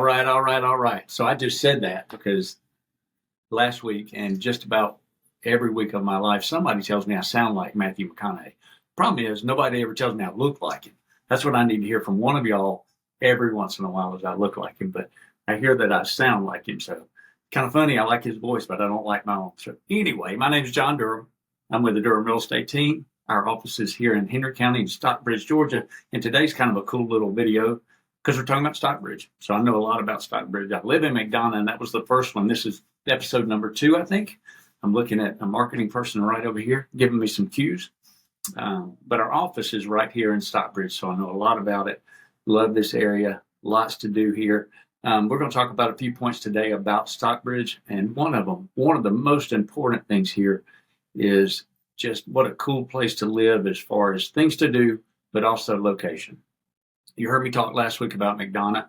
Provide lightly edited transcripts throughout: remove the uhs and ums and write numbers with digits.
All right. So I just said that because last week and just about every week of my life, somebody tells me I sound like Matthew McConaughey. Problem is, nobody ever tells me I look like him. That's what I need to hear from one of y'all every once in a while is I look like him. But I hear that I sound like him. So kind of funny. I like his voice, but I don't like my own. So anyway, my name is John Durham. I'm with the Durham Real Estate team. Our office is here in Henry County in Stockbridge, Georgia. And today's kind of a cool little video because we're talking about Stockbridge. So I know a lot about Stockbridge. I live in 𝘂𝘓, and that was the first one. This is episode number 2, I think. I'm looking at a marketing person right over here giving me some cues. But our office is right here in Stockbridge, so I know a lot about it. Love this area. Lots to do here. We're going to talk about a few points today about Stockbridge, and one of the most important things here is just what a cool place to live as far as things to do, but also location. You heard me talk last week about 𝘂𝘓,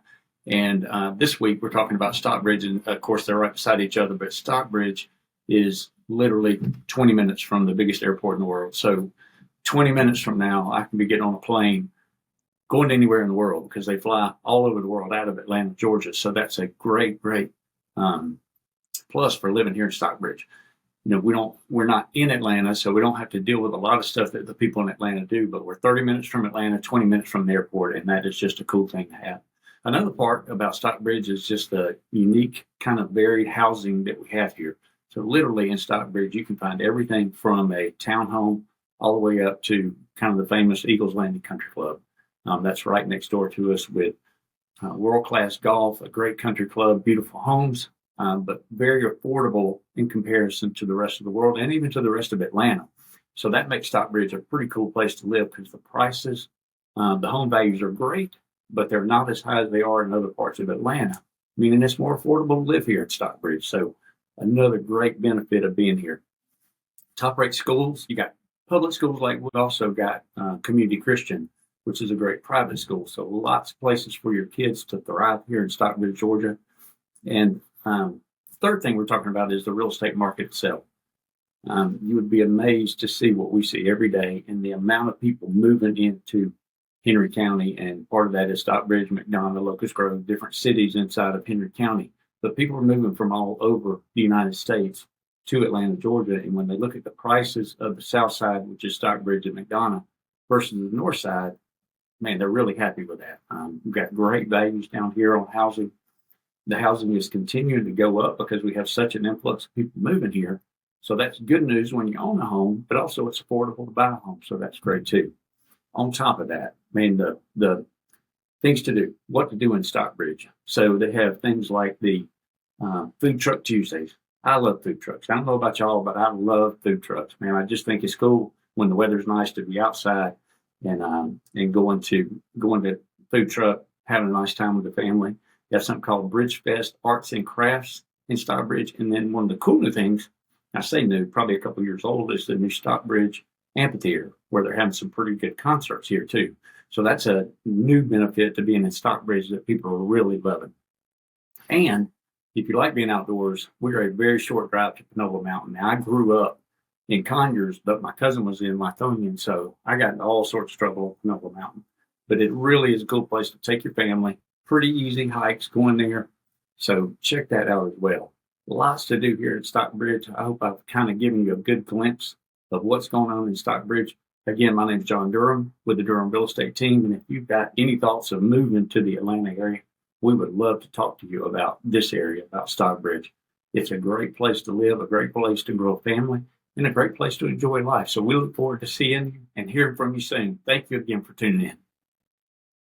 and this week we're talking about Stockbridge, and of course they're right beside each other, but Stockbridge is literally 20 minutes from the biggest airport in the world. So 20 minutes from now, I can be getting on a plane going anywhere in the world because they fly all over the world out of Atlanta, Georgia. So that's a great plus for living here in Stockbridge. You know, we're not in Atlanta, so we don't have to deal with a lot of stuff that the people in Atlanta do, but we're 30 minutes from Atlanta, 20 minutes from the airport, and that is just a cool thing to have. Another part about Stockbridge is just the unique kind of varied housing that we have here. So literally in Stockbridge, you can find everything from a townhome all the way up to kind of the famous Eagles Landing Country Club. That's right next door to us with world-class golf, a great country club, beautiful homes, but very affordable in comparison to the rest of the world and even to the rest of Atlanta. So that makes Stockbridge a pretty cool place to live because the prices, the home values are great, but they're not as high as they are in other parts of Atlanta, meaning it's more affordable to live here at Stockbridge. So another great benefit of being here. Top-rate schools, you got public schools, like we've also got community Christian, which is a great private school. So lots of places for your kids to thrive here in Stockbridge, Georgia. And third thing we're talking about is the real estate market itself. You would be amazed to see what we see every day and the amount of people moving into Henry County. And part of that is Stockbridge, 𝘂𝘓, Locust Grove, different cities inside of Henry County. But people are moving from all over the United States to Atlanta, Georgia. And when they look at the prices of the south side, which is Stockbridge and 𝘂𝘓, versus the north side, man, they're really happy with that. We've got great values down here on housing. The housing is continuing to go up because we have such an influx of people moving here. So that's good news when you own a home, but also it's affordable to buy a home. So that's great too. On top of that, man, the things to do, what to do in Stockbridge. So they have things like the Food Truck Tuesdays. I love food trucks. I don't know about y'all, but I love food trucks, man. I just think it's cool when the weather's nice to be outside and going to food truck, having a nice time with the family. You have something called Bridge Fest Arts and Crafts in Stockbridge. And then one of the cool new things, I say new, probably a couple years old, is the new Stockbridge Amphitheater, where they're having some pretty good concerts here too. So that's a new benefit to being in Stockbridge that people are really loving. And if you like being outdoors, we're a very short drive to 𝘂𝘓 Mountain. Now, I grew up in 𝘗₀₻, but my cousin was in Lithonia, so I got into all sorts of trouble at 𝘂𝘓 Mountain. But it really is a cool place to take your family. Pretty easy hikes going there. So check that out as well. Lots to do here at Stockbridge. I hope I've kind of given you a good glimpse of what's going on in Stockbridge. Again, my name is John Durham with the Durham Real Estate team. And if you've got any thoughts of moving to the Atlanta area, we would love to talk to you about this area, about Stockbridge. It's a great place to live, a great place to grow a family, and a great place to enjoy life. So we look forward to seeing you and hearing from you soon. Thank you again for tuning in.